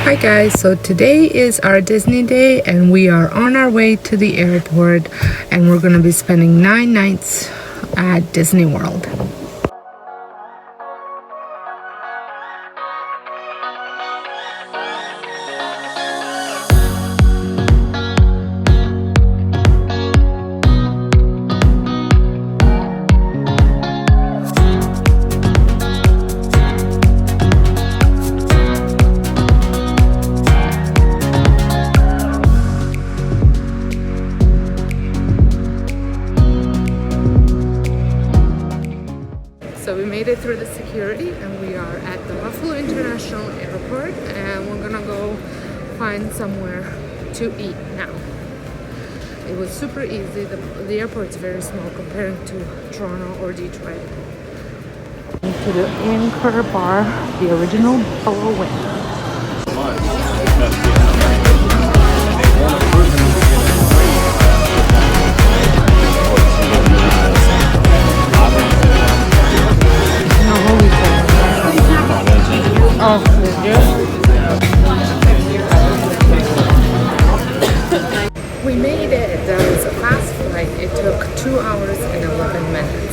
Hi guys, so today is our Disney day and we are on our way to the airport and we're going to be spending 9 nights at Disney World. So we made it through the security and we are at the Buffalo International Airport and we're gonna go find somewhere to eat now. It was super easy. The airport's very small compared to Toronto or Detroit. To the Anchor Bar, the original Buffalo Wing. Oh, did you? We made it. That was a fast flight. It took 2 hours and 11 minutes.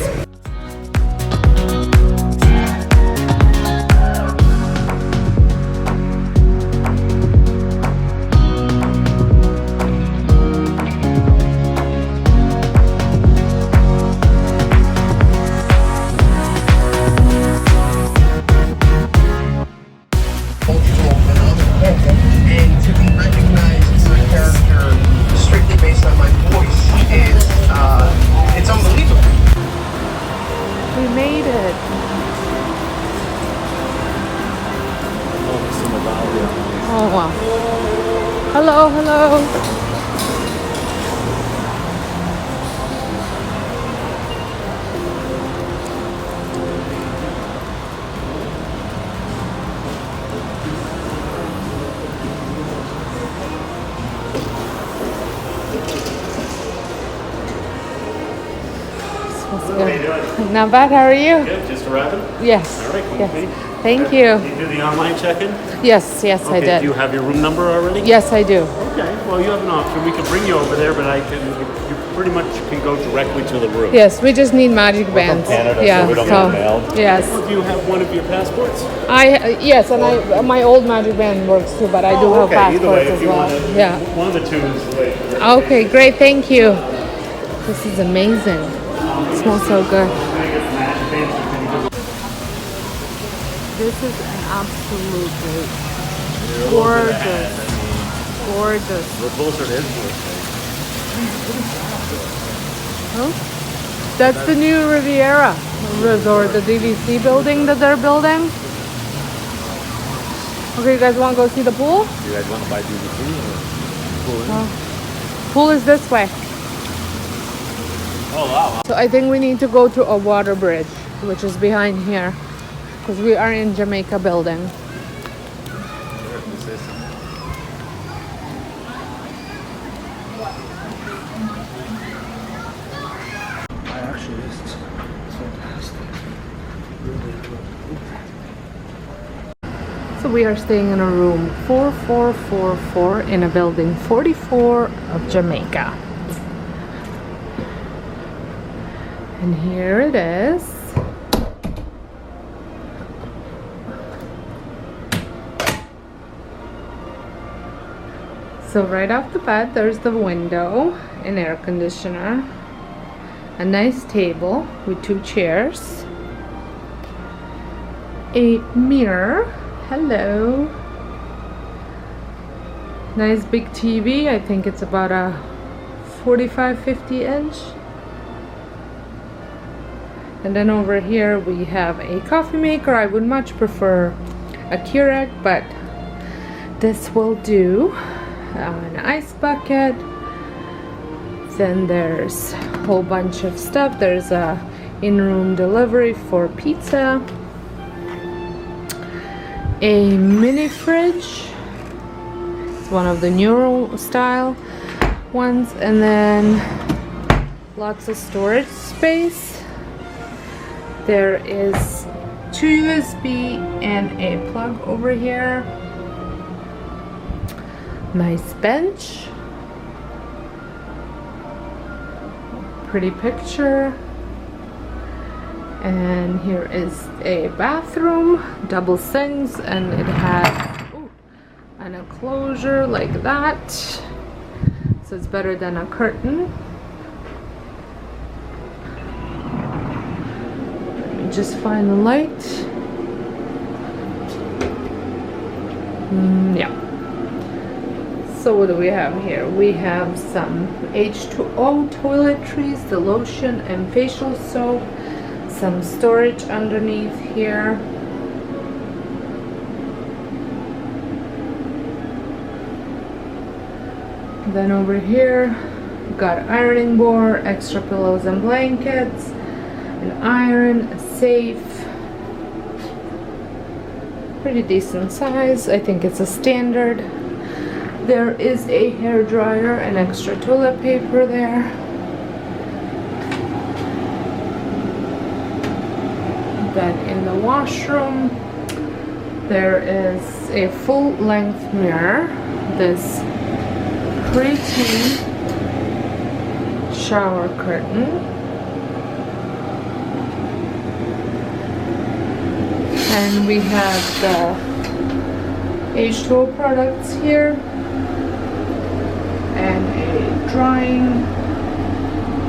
We made it. Oh wow. Hello, hello. How are you doing? Not bad, how are you? Good, just arriving? Yes. All right, cool. Yes. Thank you. Did you do the online check-in? Yes, I Okay, did. do you have your room number already? Yes, I do. Okay, well you have an option. We can bring you over there, but you pretty much can go directly to the room. Yes, we just need magic bands. Canada, yeah, so we don't get mailed. Yes. Well, do you have one of your passports? Yes, and my old magic band works too, but I do have okay. Either way, passports if as you well. want to, Yeah. one of the two is the way. Okay, great, thank you. This is amazing. It smells so good. This is an absolutely gorgeous. We're closer to Israel. Huh? That's the new Riviera Resort, the DVC building that they're building. Okay, you guys want to go see the pool? Do you guys want to buy DVD or Pool is this way. Oh wow. So I think we need to go to a water bridge, which is behind here, because we are in Jamaica building. So we are staying in a room 4444 in a building 44 of Jamaica. And here it is. So right off the bat, there's the window, an air conditioner, a nice table with 2 chairs, a mirror, hello, nice big TV, I think it's about a 45-50 inch. And then over here we have a coffee maker. I would much prefer a Keurig, but this will do. An ice bucket. Then there's a whole bunch of stuff. There's a in-room delivery for pizza. A mini fridge. It's one of the newer style ones. And then lots of storage space. There is 2 USB and a plug over here. Nice bench. Pretty picture. And here is a bathroom, double sinks, and it has an enclosure like that. So it's better than a curtain. Let me just find the light. Yeah. So what do we have here? We have some H2O toiletries, the lotion and facial soap, some storage underneath here. Then over here, got ironing board, extra pillows and blankets, an iron, a safe. Pretty decent size. I think it's a standard. There is a hair dryer and extra toilet paper there. Then in the washroom, there is a full-length mirror. This pretty shower curtain. And we have the H2O products here. And a drying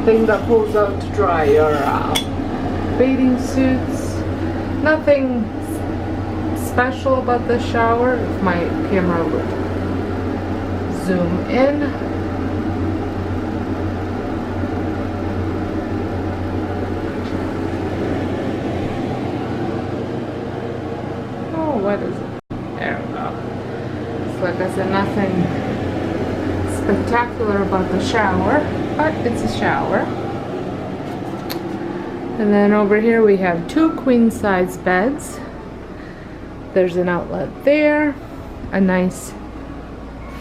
thing that pulls out to dry your bathing suits. Nothing special about the shower. If my camera would zoom in. Oh, what is it? There we go. It's like I said, nothing spectacular about the shower, but it's a shower. And then over here we have 2 queen-size beds. There's an outlet there, a nice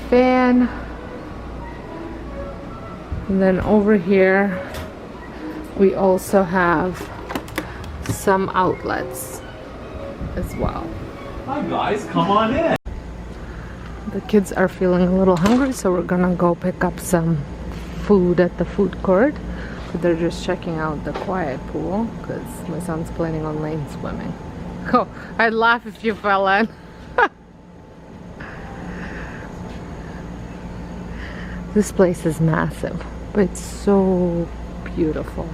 fan, and then over here we also have some outlets as well. Hi guys, come on in. The kids are feeling a little hungry, so we're gonna go pick up some food at the food court. But they're just checking out the quiet pool because my son's planning on lane swimming. Oh, I'd laugh if you fell in. This place is massive, but it's so beautiful.